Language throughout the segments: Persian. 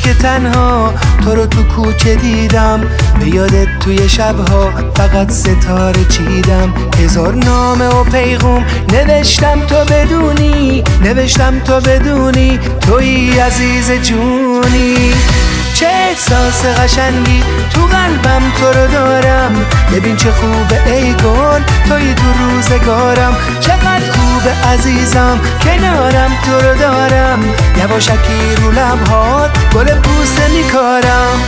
که تنها تو رو تو کوچه دیدم، به یادت توی شبها فقط ستاره چیدم. هزار نامه و پیغام نوشتم تو بدونی توی عزیز جونی. چه احساس قشنگی تو قلبم تو رو دارم، ببین چه خوبه ای گل توی تو روزگارم. چقدر خوبه عزیزم کنارم تو رو دارم، یواشکی رو لبهات گل بوسه میکارم.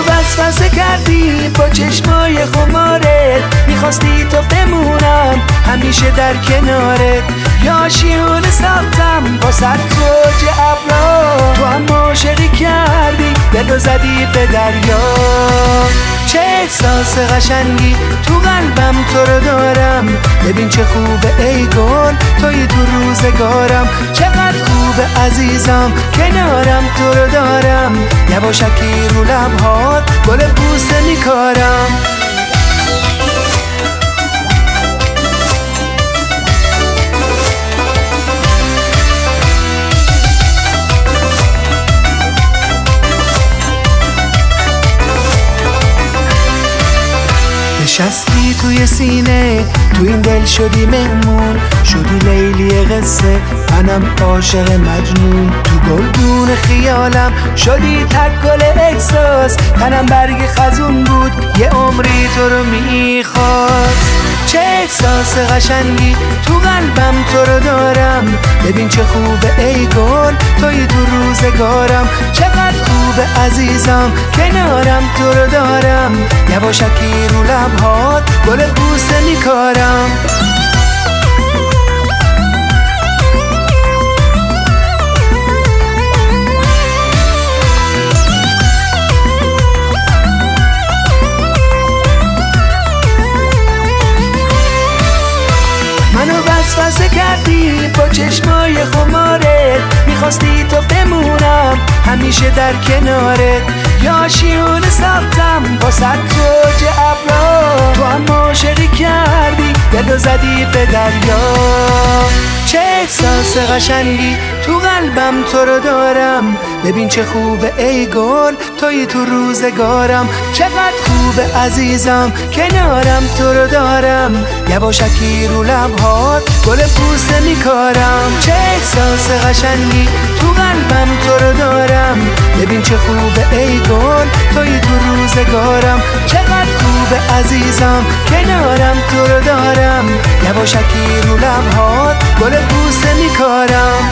وسوسه کردی با چشمای خمارت، میخواستی تو بمونم همیشه در کنارت. یا شیونه ساختم با توج ابرا، تو هم عاشقی کردی دلو زدی به دریا. چه احساس قشنگی تو قلبم تو رو دارم، ببین چه خوبه ای گل توی تو روزگارم. چقدر خوبه عزیزم کنارم تو رو دارم، یواشکی رو لبهات گل بوسه میکارم. نشستی توی سینه، تو این دل شدی مهمون، شدی لیلی قصه منم عاشق مجنون. تو گلدون خیالم شدی تک گل احساس، تنم برگ خزون بود یه عمری تو رو میخواست. چه احساس قشنگی تو قلبم تو رو دارم، ببین چه خوبه ای گل توی تو روزگارم. چقدر خوبه عزیزم کنارم تو رو دارم، یواشکی رو لبهات گل بوسه میکارم. وسوسه کردی با چشمای خمارت، میخواستی تو بمونم همیشه در کنارت. یا شیونه ساختم با توج ابرا، تو هم عاشقی کردی دلو زدی به دریا. چه احساس قشنگی تو قلبم تو رو دارم، ببین چه خوبه ای گل توی تو روزگارم. چقدر خوبه عزیزم کنارم تو رو دارم، یواشکی رو لبهات گل بوسه میکارم. چه احساس قشنگی تو قلبم تو رو دارم، ببین چه خوبه ای گل توی تو روزگارم. چقدر خوبه عزیزم کنارم تو رو دارم، یواشکی رو لبهات گل بوسه میکارم.